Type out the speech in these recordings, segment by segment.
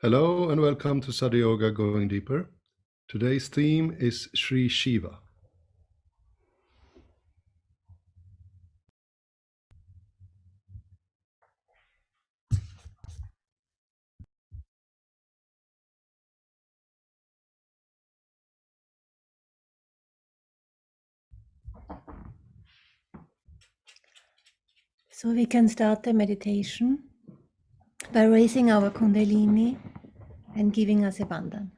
Hello and welcome to Sahaja Yoga Going Deeper. Today's theme is Shri Shiva. So we can start the meditation by raising our Kundalini and giving us a bandhan.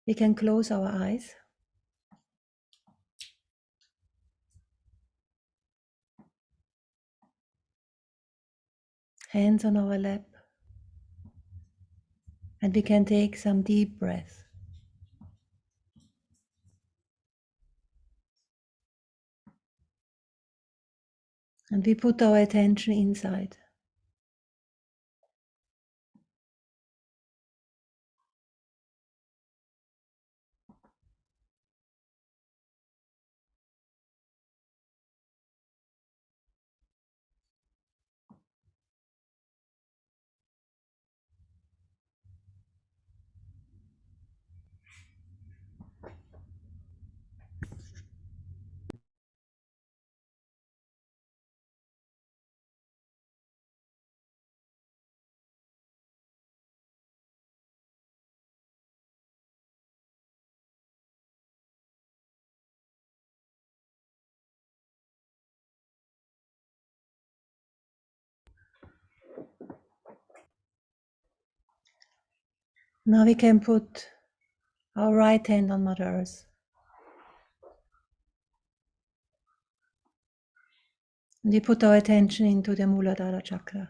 We can close our eyes, hands on our lap, and we can take some deep breaths. And we put our attention inside. Now we can put our right hand on Mother Earth. And we put our attention into the Muladhara chakra.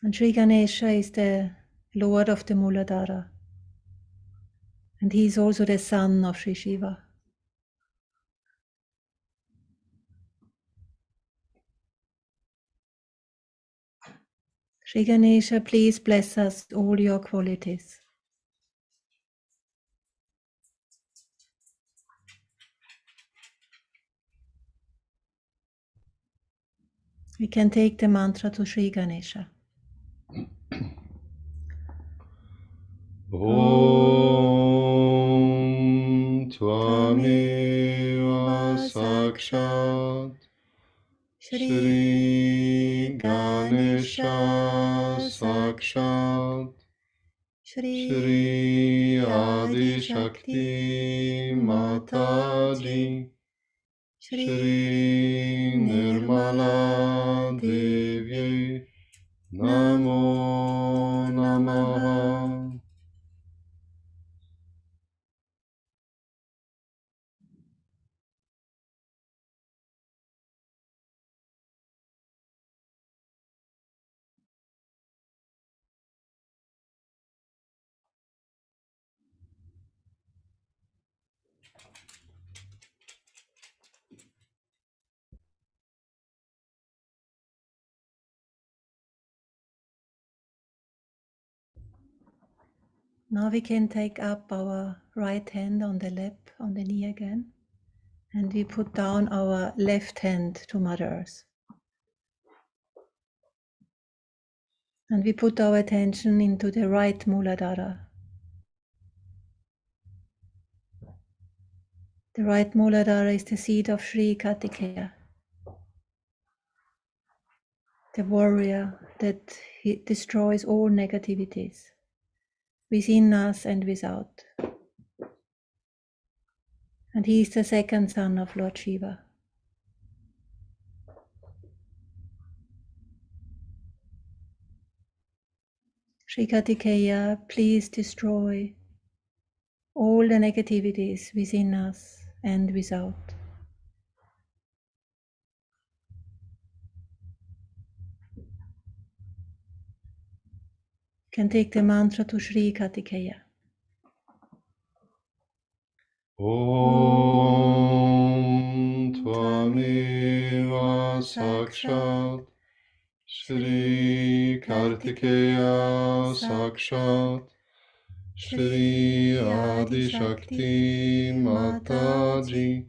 And Sri Ganesha is the Lord of the Muladhara. And he is also the son of Sri Shiva. Shri Ganesha, please bless us all your qualities. We can take the mantra to Shri Ganesha. Om Tvameva Sakshat Shri Ganesha Sakshat Shri Adi Shakti Mataji Shri Nirmala Devi Namo Namaha. Now we can take up our right hand on the lap, on the knee again, and we put down our left hand to Mother Earth. And we put our attention into the right Muladhara. The right Muladhara is the seat of Shri Kartikeya, the warrior that destroys all negativities within us and without. And he is the second son of Lord Shiva. Shri Kartikeya, please destroy all the negativities within us and without. You can take the mantra to Shri Kartikeya. Om Tvameva Sakshat Shri Kartikeya Sakshat Shri Adi Shakti Mataji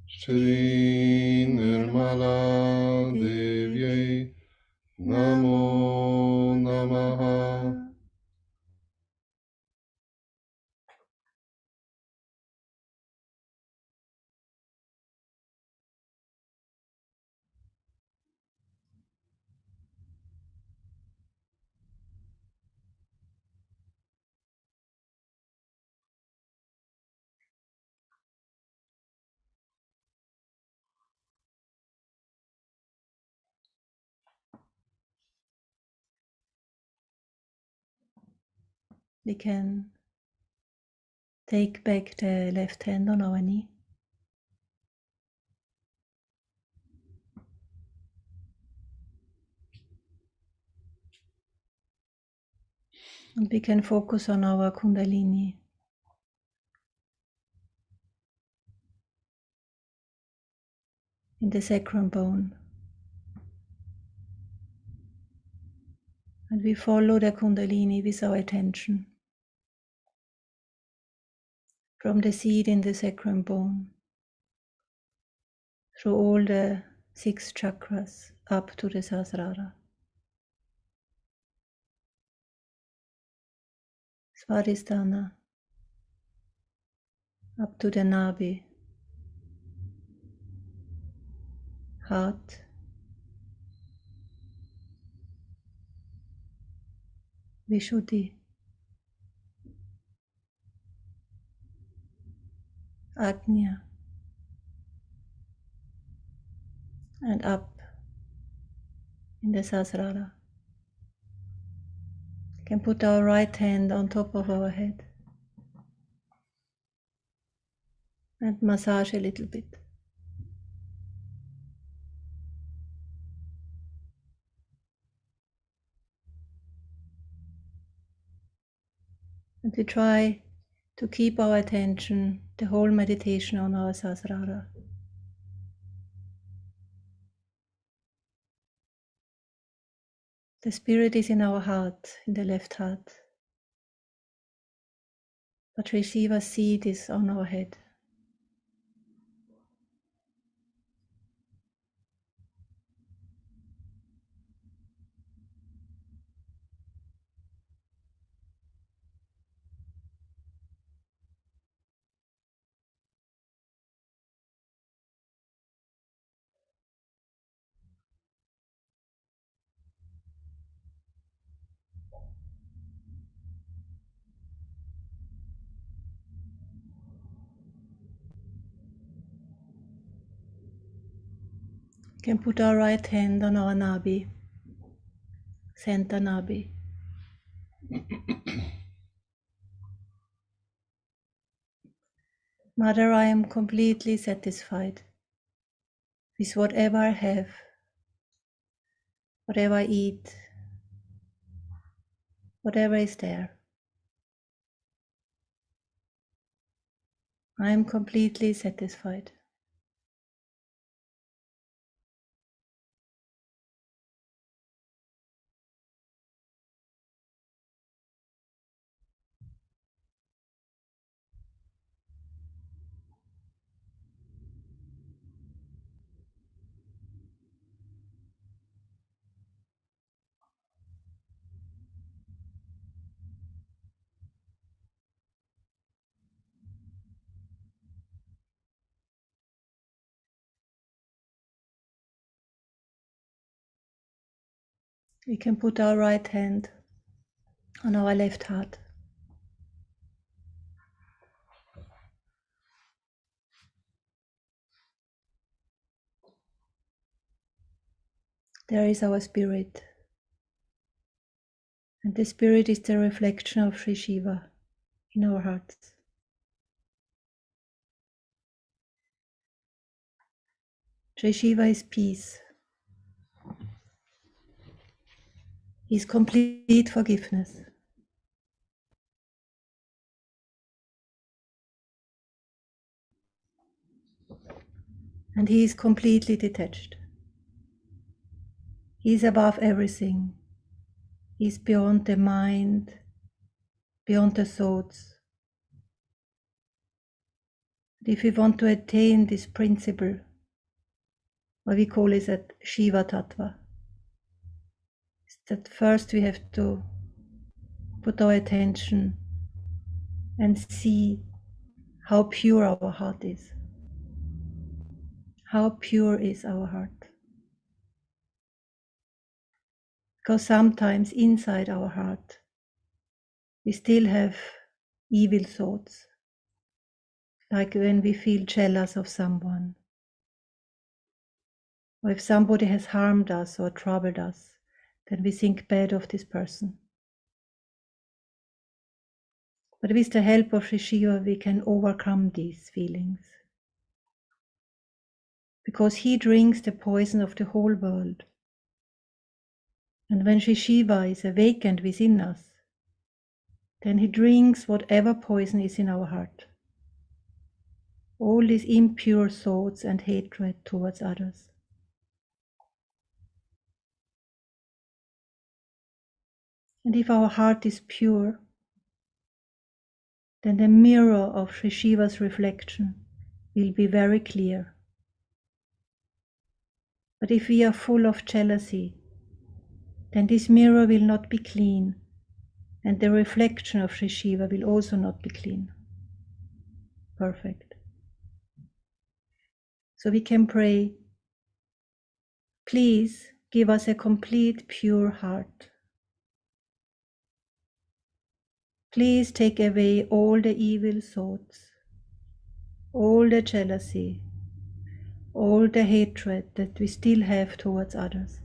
Shri Nirmala Devi Namo Namaha. We can take back the left hand on our knee. And we can focus on our Kundalini. In the sacrum bone. And we follow the Kundalini with our attention. From the seed in the sacrum bone. Through all the 6 chakras up to the Sahasrara. Svadhisthana. Up to the Nabi. Heart. Vishuddhi. Ajna. And up in the Sahasrara. We can put our right hand on top of our head. And massage a little bit. And we try to keep our attention, the whole meditation, on our Sahasrara. The spirit is in our heart, in the left heart. But Shri Shiva's seat is on our head. We can put our right hand on our Nabi, center Nabi. Mother, I am completely satisfied with whatever I have, whatever I eat, whatever is there. I am completely satisfied. We can put our right hand on our left heart. There is our spirit. And the spirit is the reflection of Shri Shiva in our hearts. Shri Shiva is peace. He is complete forgiveness. And he is completely detached. He is above everything. He is beyond the mind, beyond the thoughts. If we want to attain this principle, what we call is at Shiva Tattva, is that first we have to put our attention and see how pure our heart is. How pure is our heart? Because sometimes inside our heart, we still have evil thoughts, like when we feel jealous of someone, or if somebody has harmed us or troubled us, then we think bad of this person. But with the help of Shri Shiva, we can overcome these feelings. Because he drinks the poison of the whole world. And when Shri Shiva is awakened within us, then he drinks whatever poison is in our heart. All these impure thoughts and hatred towards others. And if our heart is pure, then the mirror of Shri Shiva's reflection will be very clear. But if we are full of jealousy, then this mirror will not be clean, and the reflection of Shri Shiva will also not be clean. Perfect. So we can pray, please give us a complete pure heart. Please take away all the evil thoughts, all the jealousy, all the hatred that we still have towards others.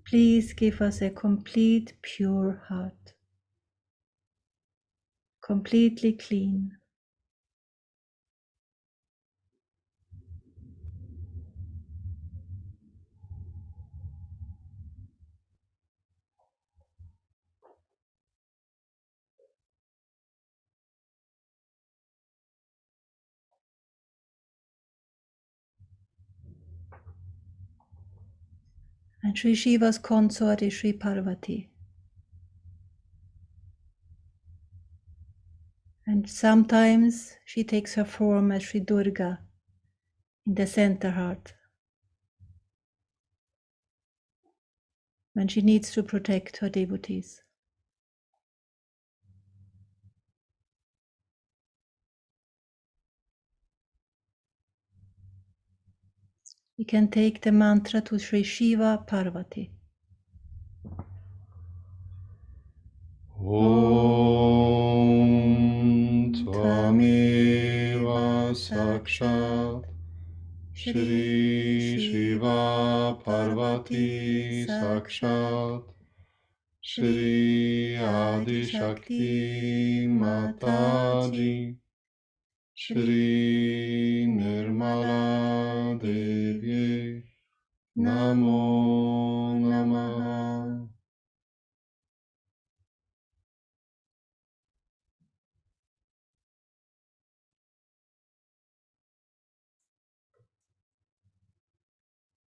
Please give us a complete pure heart, completely clean. And Shri Shiva's consort is Shri Parvati. And sometimes she takes her form as Shri Durga in the center heart, when she needs to protect her devotees. We can take the mantra to Shri Shiva Parvati. Om Tvameva Sakshat Shri Shiva Parvati Sakshat Shri Adi Shakti Mataji Shri Nirmala Devi Namo Namaha.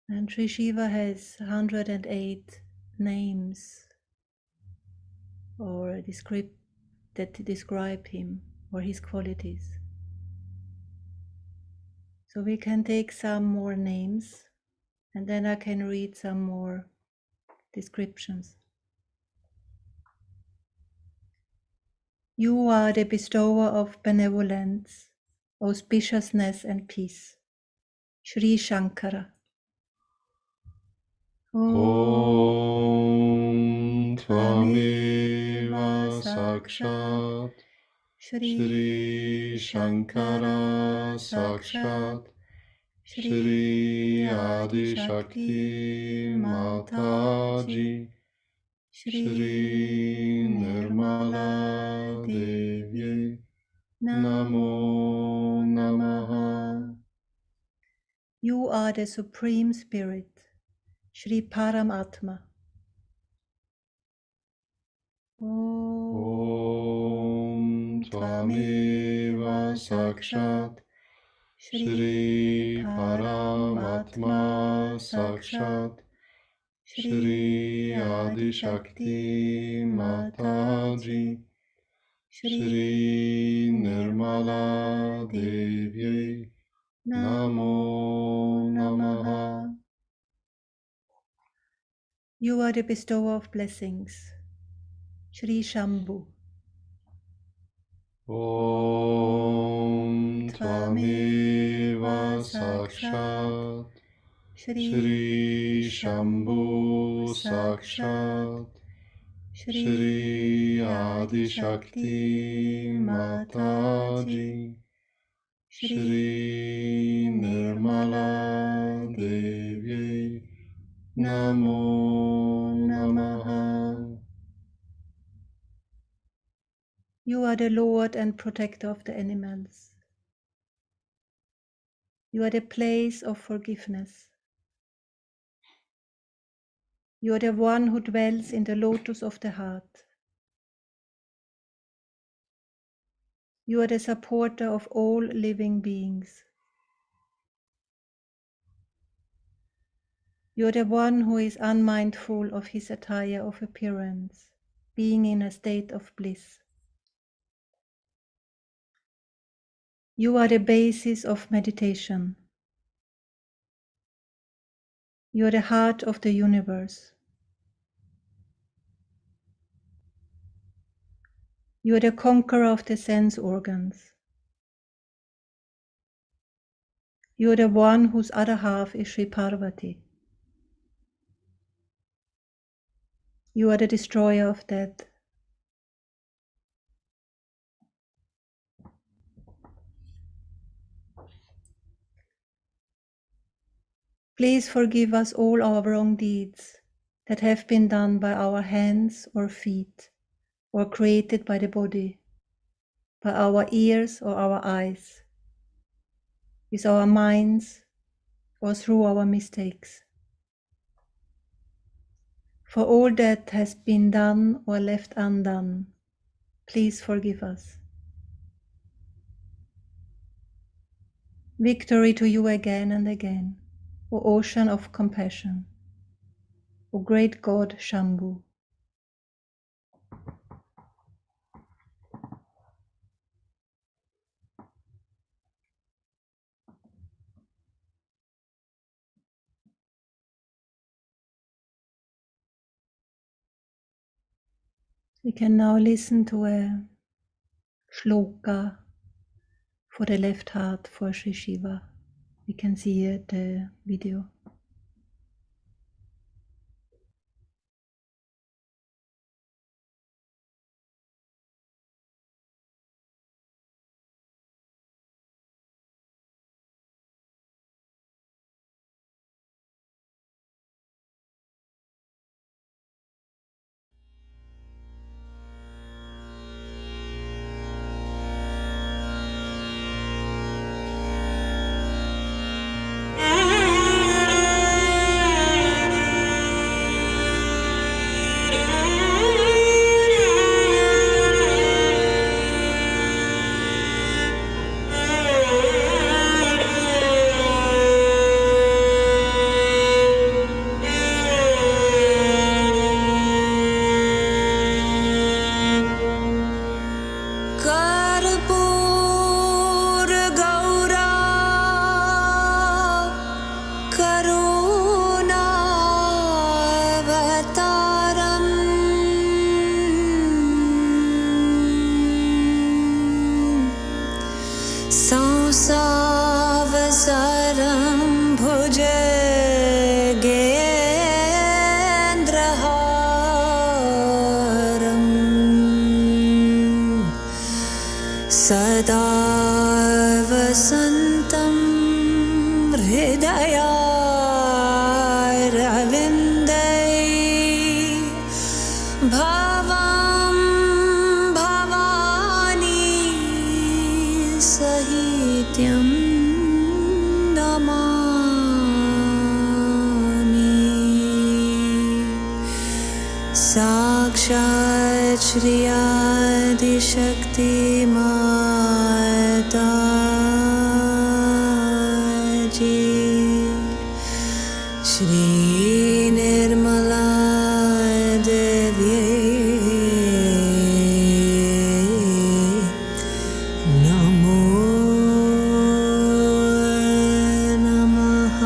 And Shri Shiva has 108 names or that describe him or his qualities. So we can take some more names and then I can read some more descriptions. You are the bestower of benevolence, auspiciousness and peace. Shri Shankara. Om Tvameva Sakshat Shri Shankara Sakshat Shri Adi Shakti Mataji Shri Nirmala Devi Namo Namaha. You are the Supreme Spirit, Shri Paramatma. Om Tvameva Sakshat Shri Paramatma Sakshat Shri Adi Shakti Mataji Shri Nirmala Devi Namo Namaha. You are the bestower of blessings, Shri Shambhu. Om Tvameva Sakshat Shri Shambhu Sakshat Shri Adi Shakti Mataji Shri Nirmala Devi Namo Namaha. You are the Lord and protector of the animals. You are the place of forgiveness. You are the one who dwells in the lotus of the heart. You are the supporter of all living beings. You are the one who is unmindful of his attire of appearance, being in a state of bliss. You are the basis of meditation. You are the heart of the universe. You are the conqueror of the sense organs. You are the one whose other half is Shri Parvati. You are the destroyer of death. Please forgive us all our wrong deeds that have been done by our hands or feet, or created by the body, by our ears or our eyes, with our minds or through our mistakes. For all that has been done or left undone, please forgive us. Victory to you again and again, O ocean of compassion, O great God Shambhu. We can now listen to a shloka for the left heart for Shri Shiva. We can see here the video. सदा वसन्तं हृदयारविन्दै भवां भवानी साहित्यं नमामि साक्षात् श्री आदिशक्तिमाता जी श्री निर्मला देवी नमो नमः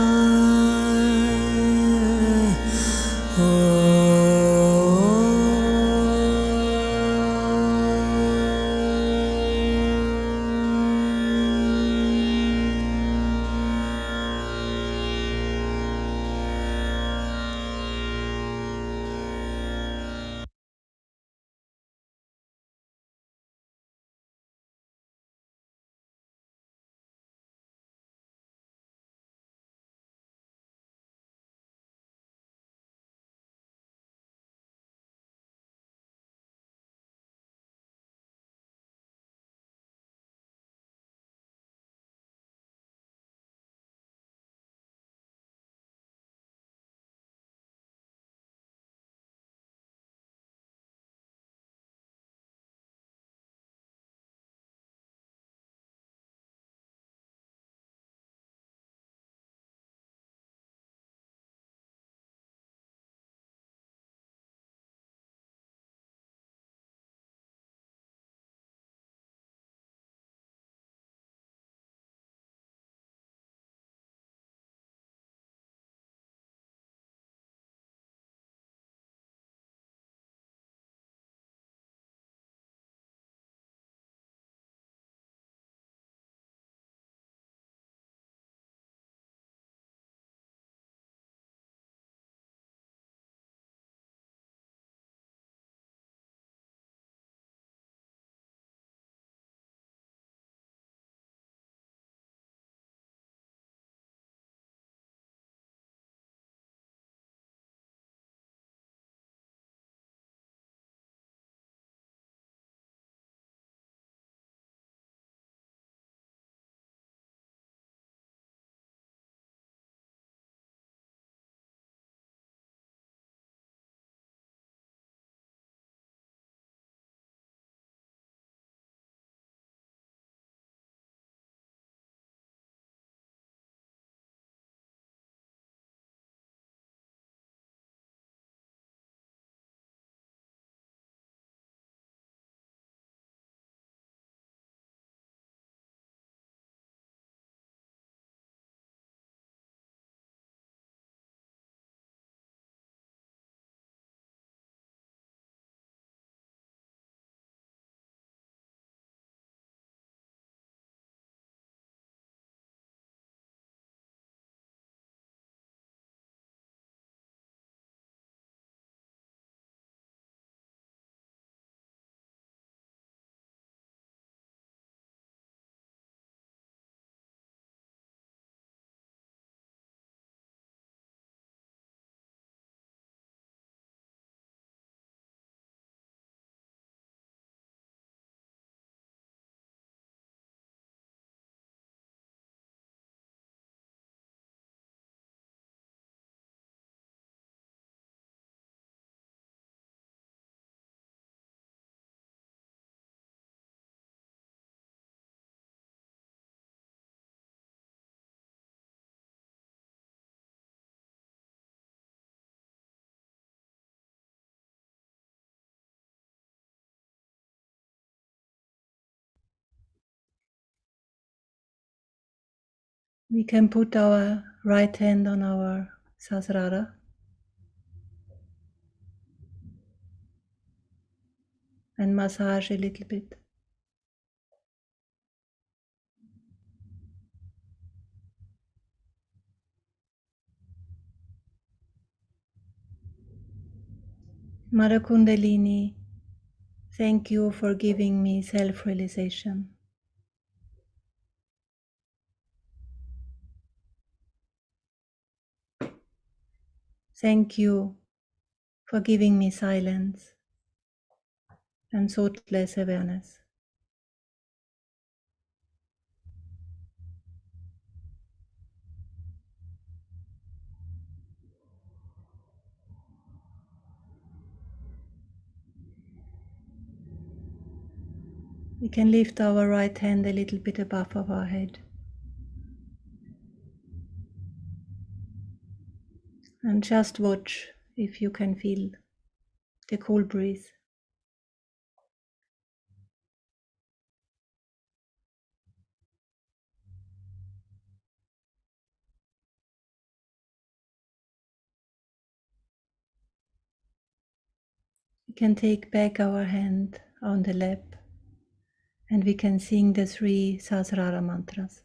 We can put our right hand on our Sahasrara and massage a little bit. Mother Kundalini, thank you for giving me self-realization. Thank you for giving me silence and thoughtless awareness. We can lift our right hand a little bit above our head. And just watch if you can feel the cool breeze. We can take back our hand on the lap and we can sing the 3 Sahasrara mantras.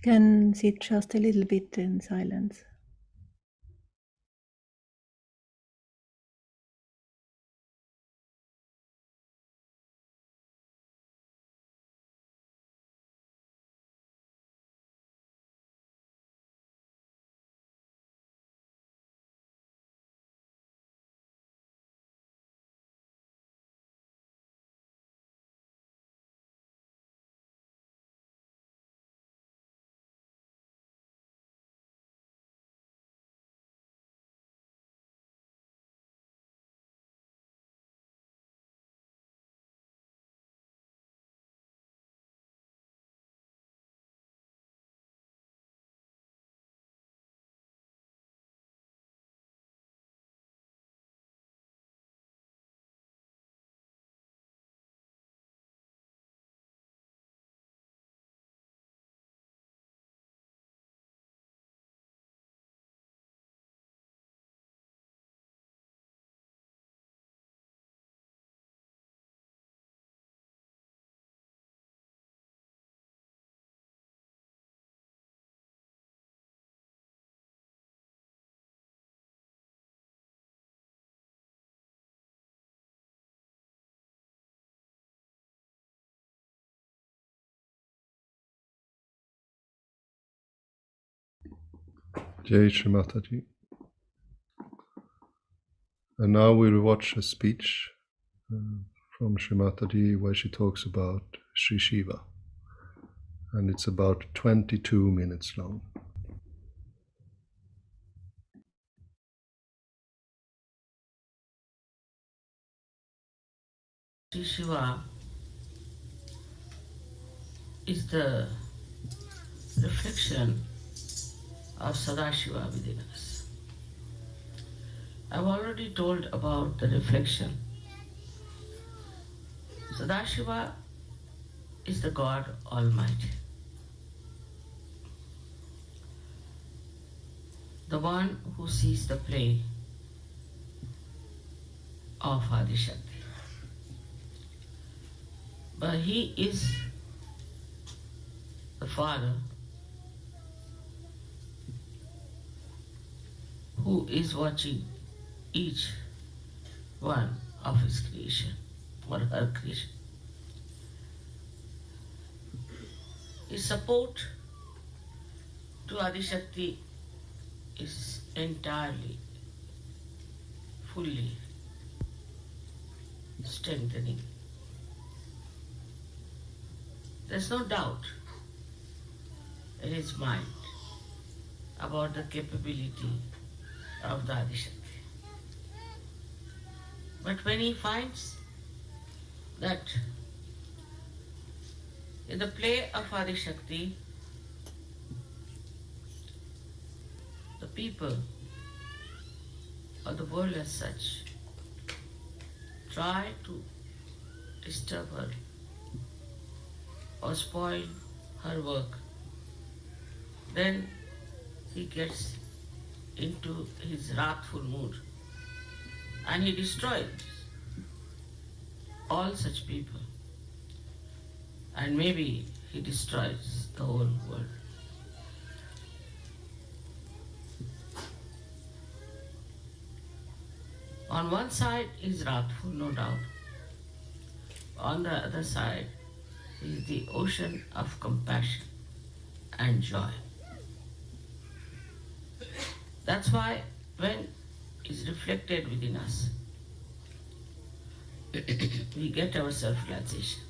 Can sit just a little bit in silence. Jai Shri Mataji. And now we'll watch a speech from Shri Mataji where she talks about Shri Shiva. And it's about 22 minutes long. Shri Shiva is the reflection of Sadashiva within us. I've already told about the reflection. Sadashiva is the God Almighty, the one who sees the play of Adishakti. But he is the Father who is watching each one of his creation or her creation. His support to Adishakti is entirely, fully strengthening. There's no doubt in his mind about the capability of the Adishakti. But when he finds that in the play of Adishakti, the people or the world as such try to disturb her or spoil her work, then he gets into his wrathful mood and he destroys all such people, and maybe he destroys the whole world. On one side he is wrathful, no doubt. On the other side is the ocean of compassion and joy. That's why when it's reflected within us, we get our self-realization.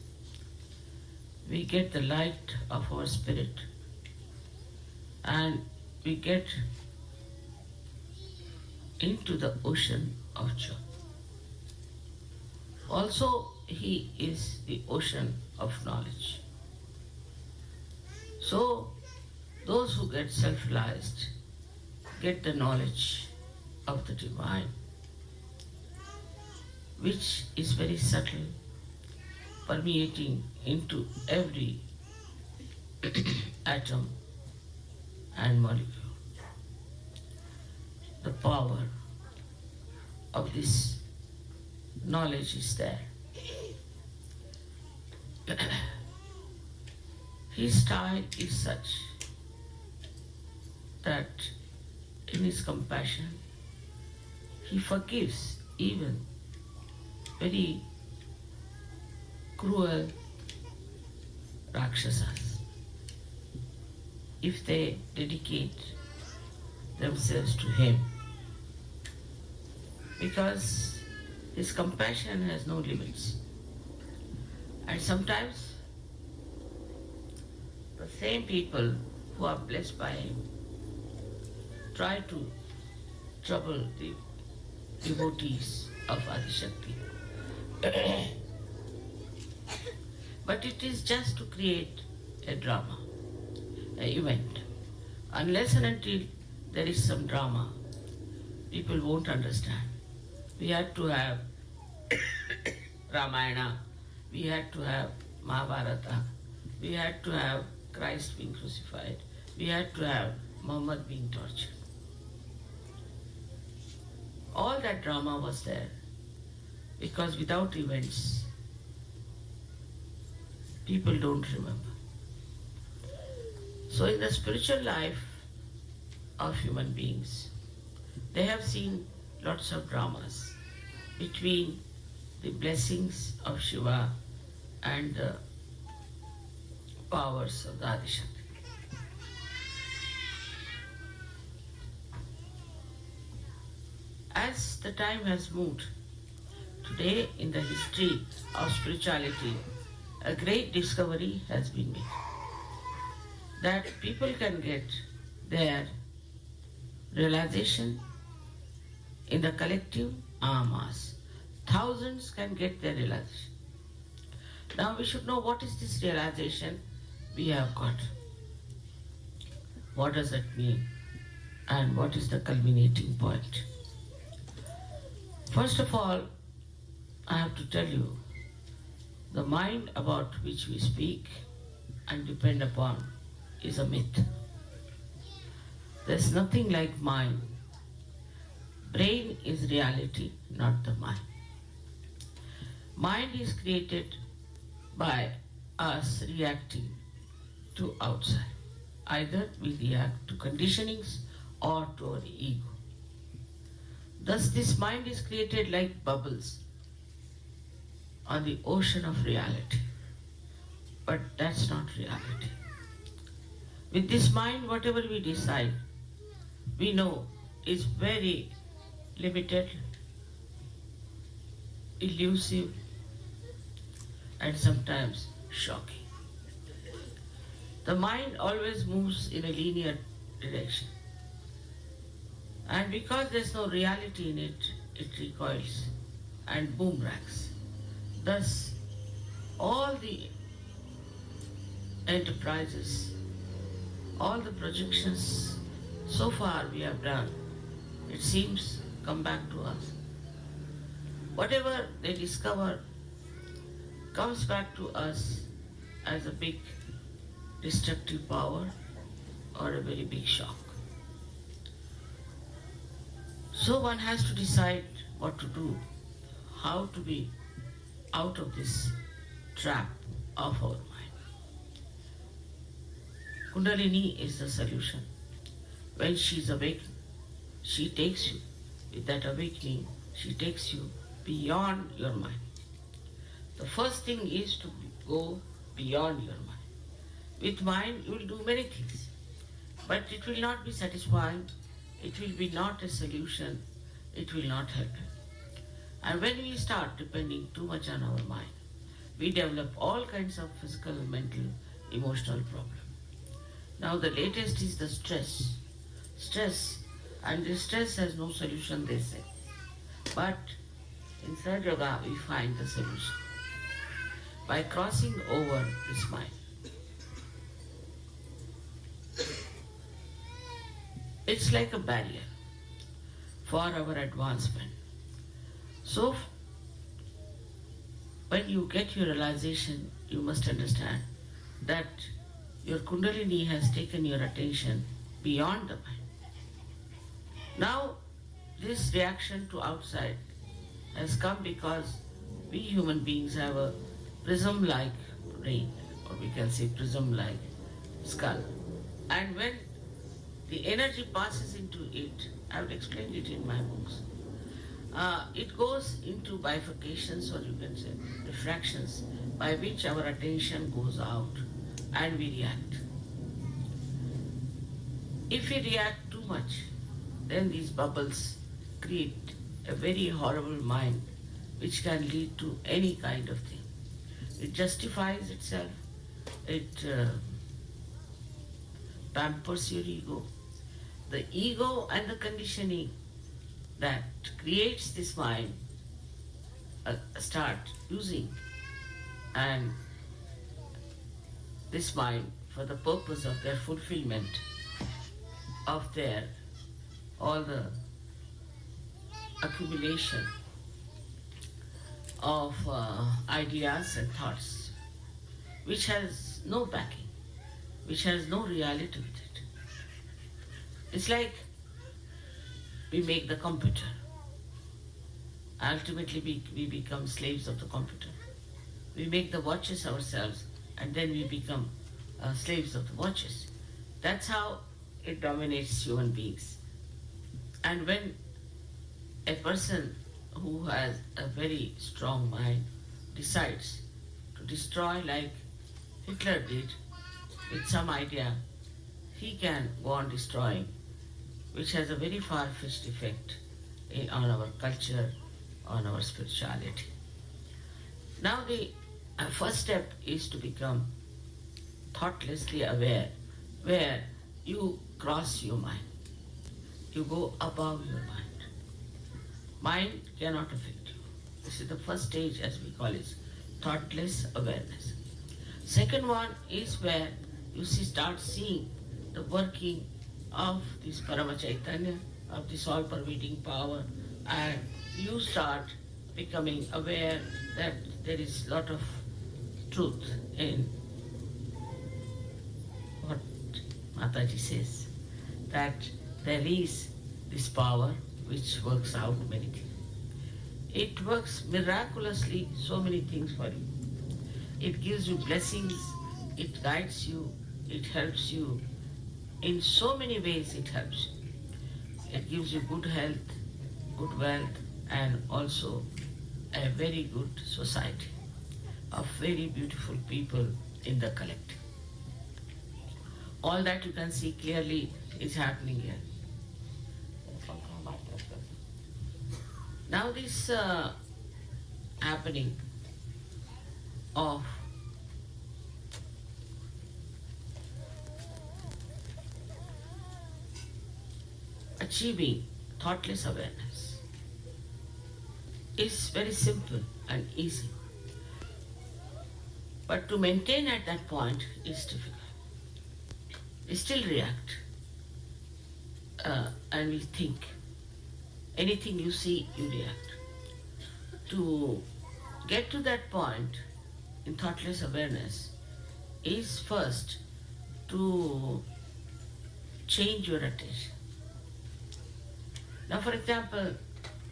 We get the light of our spirit and we get into the ocean of joy. Also, he is the ocean of knowledge. So, those who get self-realized get the knowledge of the divine, which is very subtle, permeating into every atom and molecule. The power of this knowledge is there. His style is such that in his compassion, he forgives even very cruel Rakshasas if they dedicate themselves to him, because his compassion has no limits. And sometimes the same people who are blessed by him try to trouble the devotees of Adishakti. But it is just to create a drama, an event. Unless and until there is some drama, people won't understand. We had to have Ramayana, we had to have Mahabharata, we had to have Christ being crucified, we had to have Muhammad being tortured. All that drama was there because without events, people don't remember. So in the spiritual life of human beings, they have seen lots of dramas between the blessings of Shiva and the powers of the Adishakti. as the time has moved, today in the history of spirituality, a great discovery has been made. That people can get their realization in the collective mass. Thousands can get their realization. Now we should know what is this realization we have got. What does that mean? And what is the culminating point? First of all, I have to tell you, the mind about which we speak and depend upon is a myth. There's nothing like mind. Brain is reality, not the mind. Mind is created by us reacting to outside. Either we react to conditionings or to our ego. Thus this mind is created like bubbles on the ocean of reality. But that's not reality. With this mind, whatever we decide, we know is very limited, elusive, and sometimes shocking. The mind always moves in a linear direction. And because there's no reality in it, it recoils and boomerangs. Thus, all the enterprises, all the projections so far we have done, it seems come back to us. Whatever they discover comes back to us as a big destructive power or a very big shock. So one has to decide what to do, how to be out of this trap of our mind. Kundalini is the solution. When she's awake, she takes you. With that awakening, she takes you beyond your mind. The first thing is to go beyond your mind. With mind, you will do many things, but it will not be satisfying. It will be not a solution. It will not help you. And when we start depending too much on our mind, we develop all kinds of physical, mental, emotional problems. Now the latest is the stress. Stress, and this stress has no solution, they say. But in Sahaja Yoga, we find the solution by crossing over this mind. It's like a barrier for our advancement. So, when you get your realization, you must understand that your Kundalini has taken your attention beyond the mind. Now, this reaction to outside has come because we human beings have a prism-like brain, or we can say prism-like skull. And when the energy passes into it, I will explain it in my books. It goes into bifurcations, or you can say diffractions, by which our attention goes out and we react. If we react too much, then these bubbles create a very horrible mind which can lead to any kind of thing. It justifies itself, it pampers your ego. The ego and the conditioning that creates this mind start using, and this mind for the purpose of their fulfillment of their all the accumulation of ideas and thoughts which has no backing, which has no reality with it. It's like we make the computer. Ultimately we become slaves of the computer. We make the watches ourselves and then we become slaves of the watches. That's how it dominates human beings. And when a person who has a very strong mind decides to destroy like Hitler did with some idea, he can go on destroying, which has a very far-fetched effect on our culture, on our spirituality. Now the first step is to become thoughtlessly aware, where you cross your mind. You go above your mind. Mind cannot affect you. This is the first stage, as we call it, thoughtless awareness. Second one is where you start seeing the working of this Parama Chaitanya, of this all-pervading power, and you start becoming aware that there is a lot of truth in what Mataji says, that there is this power which works out many things. It works miraculously so many things for you. It gives you blessings, it guides you, it helps you. In so many ways it helps you. It gives you good health, good wealth, and also a very good society of very beautiful people in the collective. All that you can see clearly is happening here. Now this happening of achieving thoughtless awareness is very simple and easy. But to maintain at that point is difficult. We still react and we think. Anything you see, you react. To get to that point in thoughtless awareness is first to change your attention. Now, for example,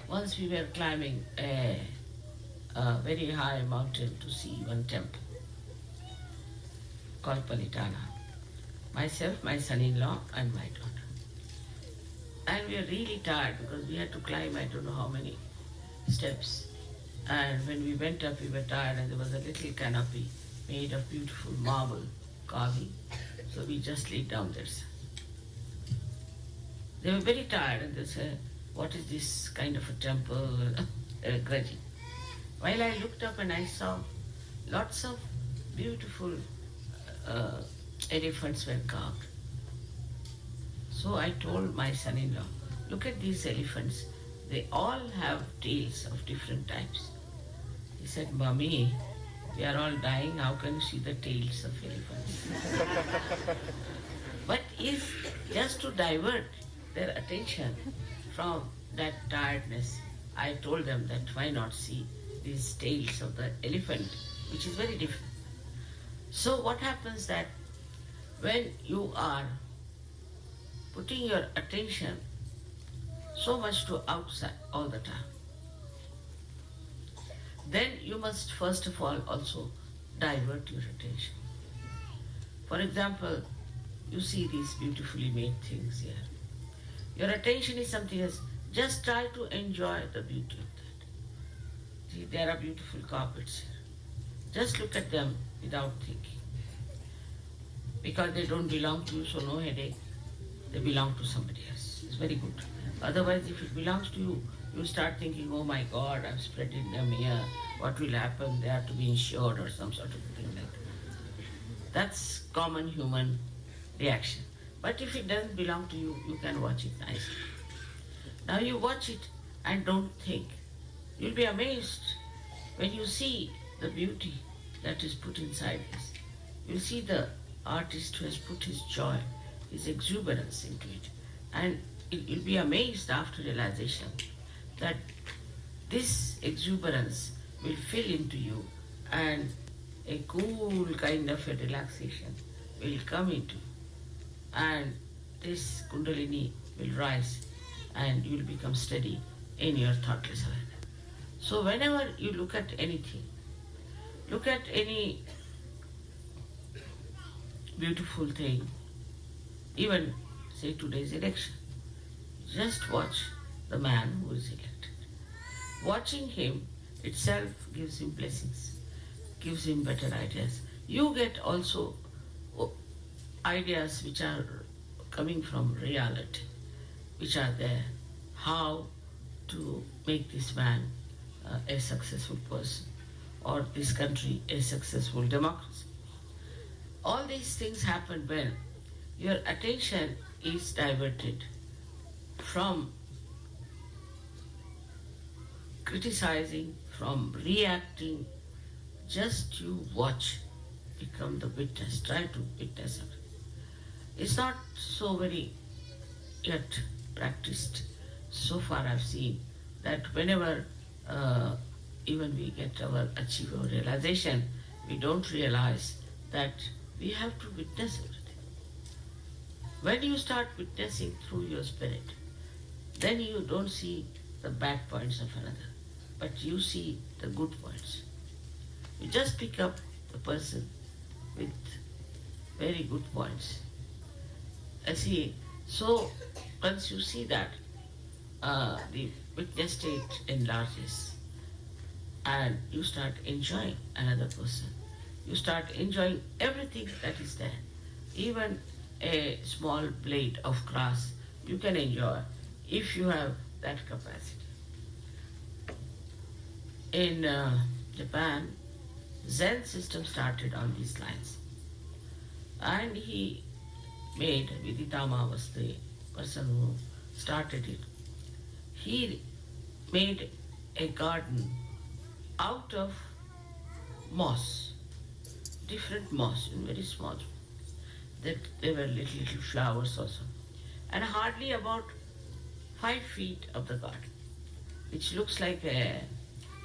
once we were climbing a very high mountain to see one temple called Palitana. Myself, my son-in-law, and my daughter. And we were really tired because we had to climb I don't know how many steps. And when we went up, we were tired, and there was a little canopy made of beautiful marble carving. So we just laid down there. They were very tired, and they said, "What is this kind of a temple?" They were grudging. While I looked up and I saw lots of beautiful elephants were carved. So I told my son-in-law, "Look at these elephants. They all have tails of different types." He said, "Mommy, we are all dying. How can you see the tails of elephants?" But if just to divert their attention from that tiredness, I told them that why not see these tails of the elephant, which is very different. So what happens that when you are putting your attention so much to outside all the time, then you must first of all also divert your attention. For example, you see these beautifully made things here. Your attention is something else. Just try to enjoy the beauty of that. See, there are beautiful carpets here. Just look at them without thinking. Because they don't belong to you, so no headache. They belong to somebody else. It's very good. Otherwise, if it belongs to you, you start thinking, "Oh my God, I'm spreading them here. What will happen? They have to be insured," or some sort of thing like that. That's common human reaction. But if it doesn't belong to you, you can watch it nicely. Now you watch it and don't think. You'll be amazed when you see the beauty that is put inside this. You'll see the artist who has put his joy, his exuberance into it. And you'll be amazed after realization that this exuberance will fill into you and a cool kind of a relaxation will come into you. And this Kundalini will rise and you will become steady in your thoughtless awareness. So whenever you look at anything, look at any beautiful thing, even say today's election, just watch the man who is elected. Watching him itself gives him blessings, gives him better ideas. You get also ideas which are coming from reality, which are there. How to make this man a successful person, or this country a successful democracy. All these things happen when your attention is diverted from criticizing, from reacting. Just you watch, become the witness, try to witness it. It's not so very yet practiced. So far I've seen that whenever even we get our achieve our realization, we don't realize that we have to witness everything. When you start witnessing through your spirit, then you don't see the bad points of another, but you see the good points. You just pick up the person with very good points. So once you see that, the witness state enlarges and you start enjoying another person. You start enjoying everything that is there. Even a small blade of grass you can enjoy if you have that capacity. In Japan, Zen system started on these lines. And he made, Viditama was the person who started it. He made a garden out of moss, different moss in very small. That there were little flowers also. And hardly about 5 feet of the garden, which looks like a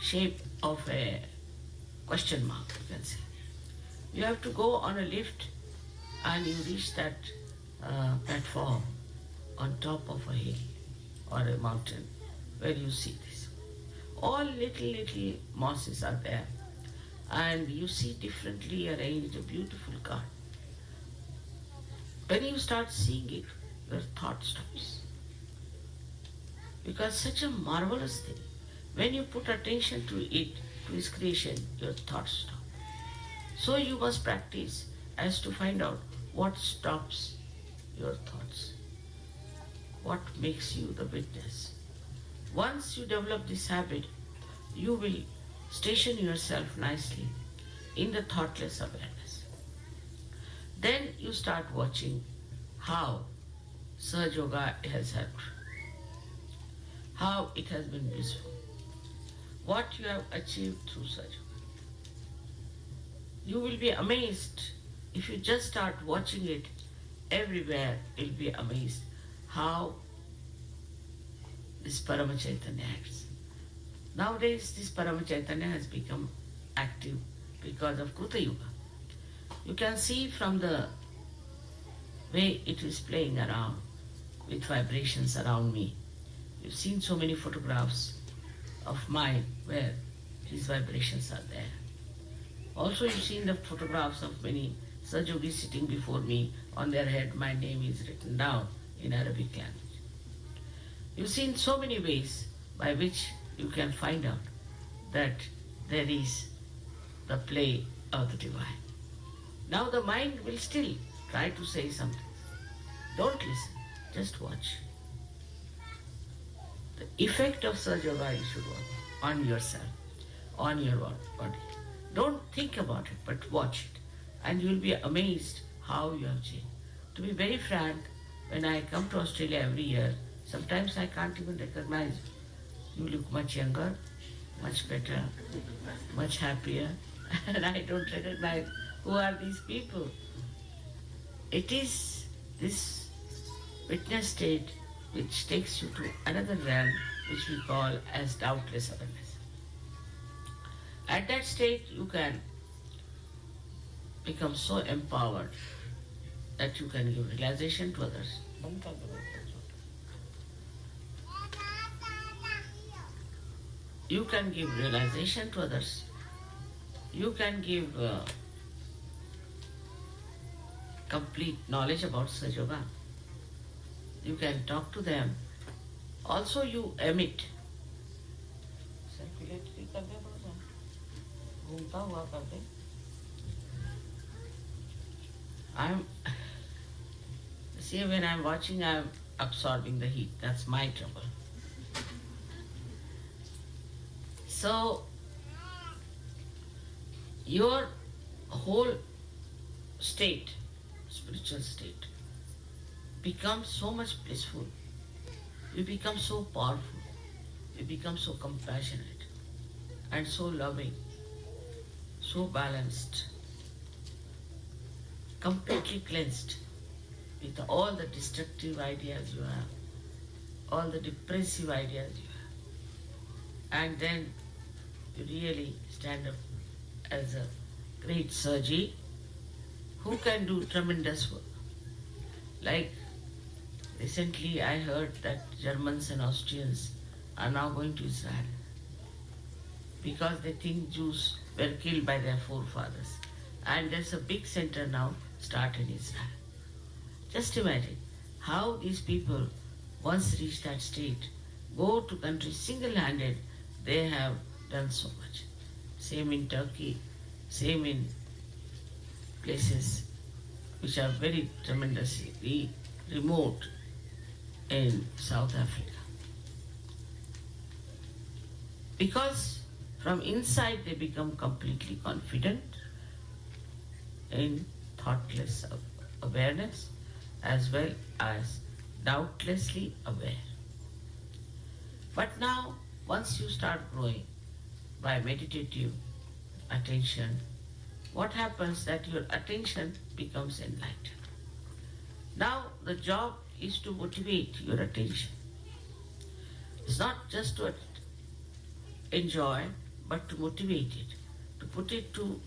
shape of a question mark, you can say. You have to go on a lift and you reach that platform on top of a hill or a mountain where you see this. All little mosses are there and you see differently arranged a beautiful garden. When you start seeing it, your thought stops. Because such a marvelous thing, when you put attention to it, to its creation, your thoughts stop. So you must practice as to find out what stops your thoughts, what makes you the witness. Once you develop this habit, you will station yourself nicely in the thoughtless awareness. Then you start watching how Sahaja Yoga has helped, how it has been useful, what you have achieved through Sahaja Yoga. You will be amazed if you just start watching it everywhere. You'll be amazed how this Parama Chaitanya acts. Nowadays, this Parama Chaitanya has become active because of Kruta Yuga. You can see from the way it is playing around with vibrations around me. You've seen so many photographs of mine where these vibrations are there. Also, you've seen the photographs of many Sajogis sitting before me. On their head, my name is written down in Arabic language. You've seen so many ways by which you can find out that there is the play of the divine. Now the mind will still try to say something. Don't listen, just watch. The effect of Sahaja Yoga you should watch on yourself, on your body. Don't think about it, but watch it. And you'll be amazed how you have changed. To be very frank, when I come to Australia every year, sometimes I can't even recognize you. You look much younger, much better, much happier, and I don't recognize who are these people. It is this witness state which takes you to another realm which we call as doubtless awareness. At that state you can become so empowered that you can give realization to others. You can give realization to others. You can give complete knowledge about Sahaja Yoga. You can talk to them. Also you emit. See, when I'm watching, I'm absorbing the heat. That's my trouble. So your whole state, spiritual state, becomes so much blissful. You become so powerful. You become so compassionate and so loving, so balanced, completely cleansed with all the destructive ideas you have, all the depressive ideas you have. And then you really stand up as a great surgeon who can do tremendous work. Like recently I heard that Germans and Austrians are now going to Israel because they think Jews were killed by their forefathers. And there's a big center now start in Israel. Just imagine how these people, once reach that state, go to countries single-handed, they have done so much. Same in Turkey, same in places which are very tremendously remote in South Africa. Because from inside they become completely confident in thoughtless awareness as well as doubtlessly aware. But now, once you start growing by meditative attention, what happens that your attention becomes enlightened. Now the job is to motivate your attention. It's not just to enjoy, but to motivate it, to put it to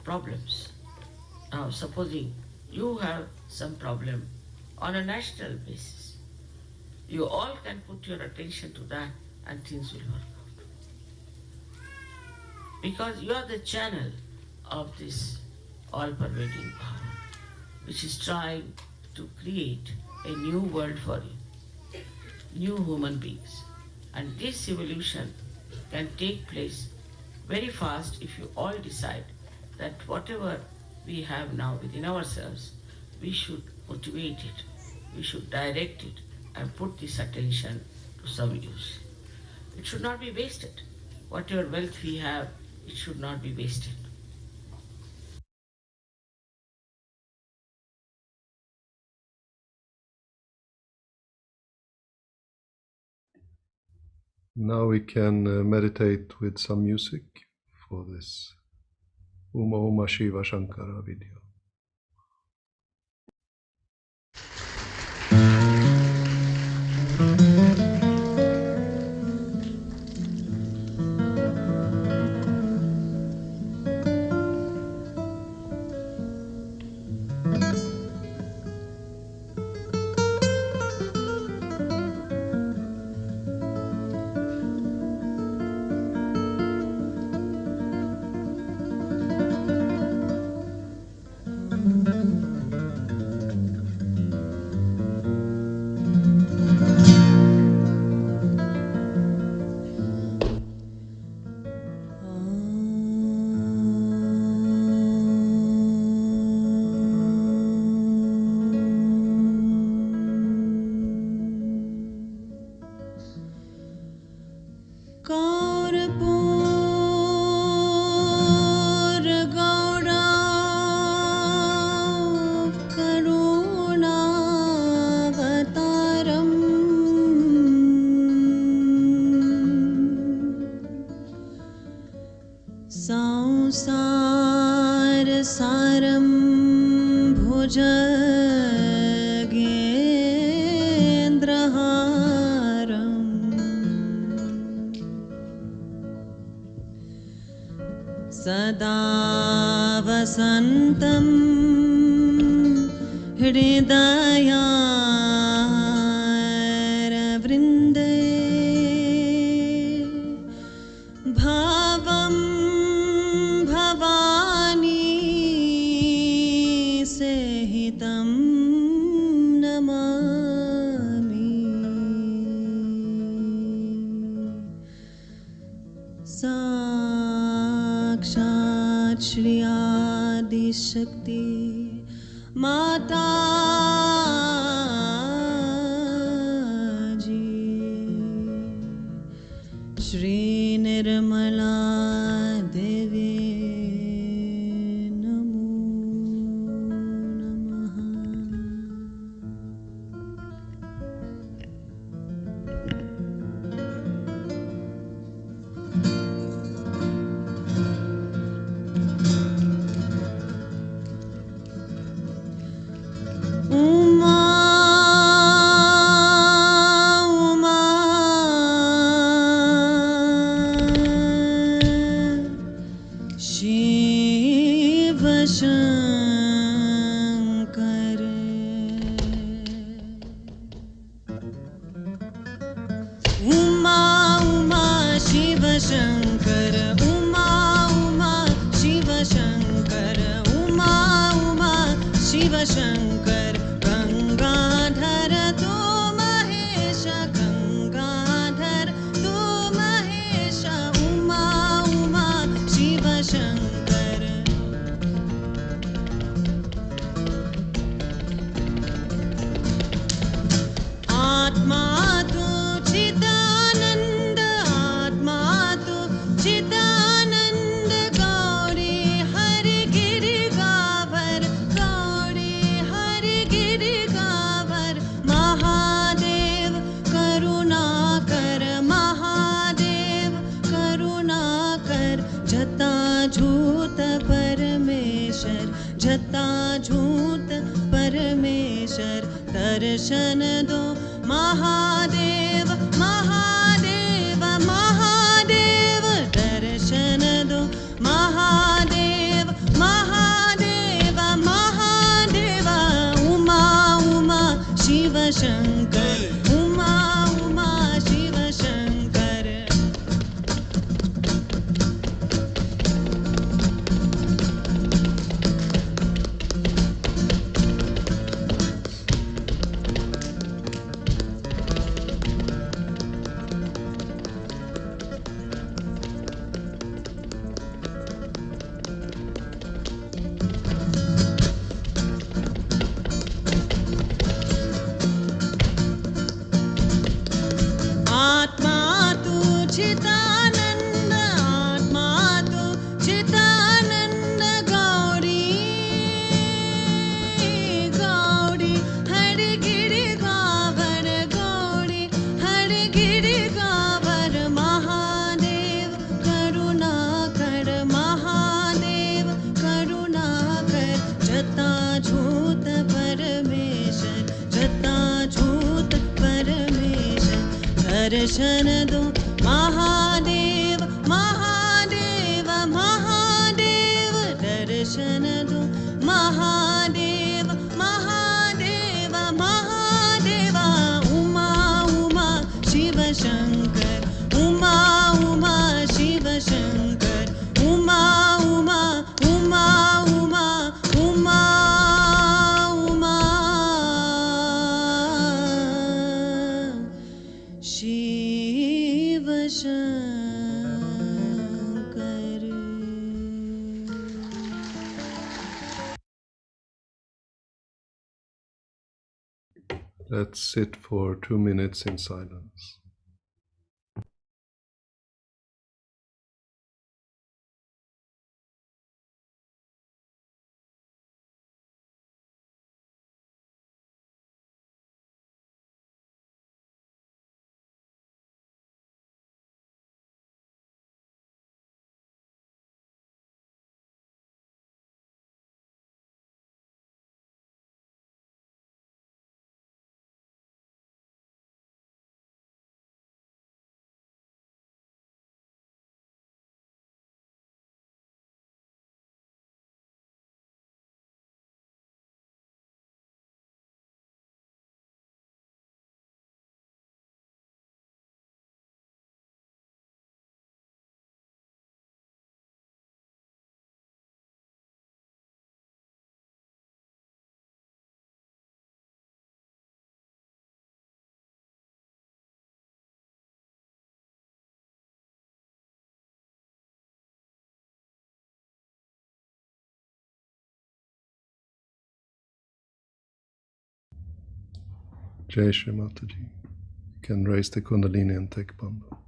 problems. Now supposing you have some problem on a national basis, you all can put your attention to that and things will work out. Because you are the channel of this all-pervading power, which is trying to create a new world for you, new human beings. And this evolution can take place very fast if you all decide that whatever we have now within ourselves, we should motivate it, we should direct it and put this attention to some use. It should not be wasted. Whatever wealth we have, it should not be wasted. Now we can meditate with some music for this Uma Shiva Shankara video. सदा वसन्तं हृदयारवृन्दे भावं भवानी सहितं नमामि साक्षात् श्री आदिशक्ति माता जी श्री निर्मला देवी नमो नमः। उमा उमा शिव शंकर उमा उमा शिव शंकर उमा उमा शिव शंकर उमा उमा शिव शंकर गंगाधर तो महेश गंगाधर तो महेश उमा उमा शिव शंकर आत्मा तो चिदानंद आत्मा तो चिदानंद गौरी हरि गिरि गाभर गौरी हरि गिरि गाभर महादेव करुणा कर महादेव करुणा कर जता झूठ परमेश्वर जता झूठ परमेश्वर दर्शन दो महादेव महादेव महादेव दर्शन दो महादेव महादेव महादेव उमा उमा शिव शंकर उमा उमा शिव शंकर आत्मा तू चिदानंद आत्मा तू चिदानंद गौरी गौरी हरि गिरि गाभर गौरी हरि गिरि गाभर महादेव करुणा कर महादेव करुणा कर जता झूठ परमेश्वर जता झूठ परमेश्वर दर्शन दो महादेव महादेव महादेव दर्शन दो Mahadev Mahadev Mahadev Uma Uma Shiv Shankar Uma Uma Shiv Shankar Uma Uma Uma Uma Uma Uma Shiv Shankar Let's sit for 2 minutes in silence. Jai Shri Mataji. You can raise the Kundalini and take Bamba.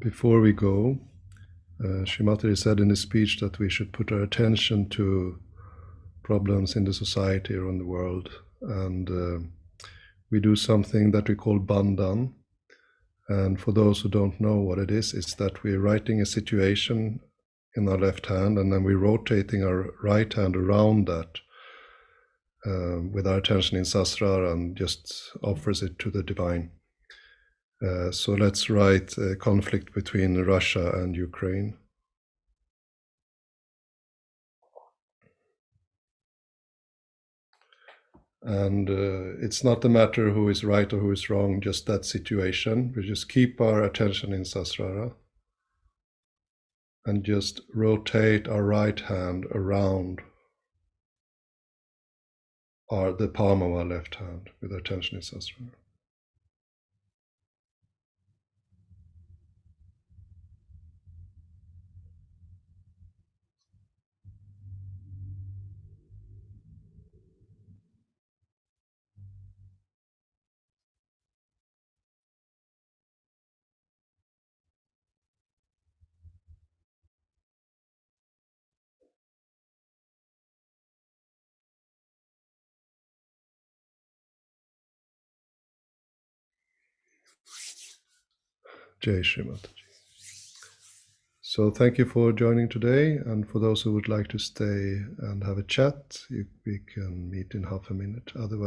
Before we go, Shri Mataji said in his speech that we should put our attention to problems in the society around the world, and we do something that we call bandhan. And for those who don't know what it is, it's that we're writing a situation in our left hand, and then we're rotating our right hand around that with our attention in Sahasrara and just offers it to the divine. So let's write a conflict between Russia and Ukraine. And it's not a matter who is right or who is wrong, just that situation. We just keep our attention in Sahasrara and just rotate our right hand around the palm of our left hand with our attention in Sahasrara. Jai Shri Mataji. So thank you for joining today, and for those who would like to stay and have a chat, we can meet in half a minute. Otherwise,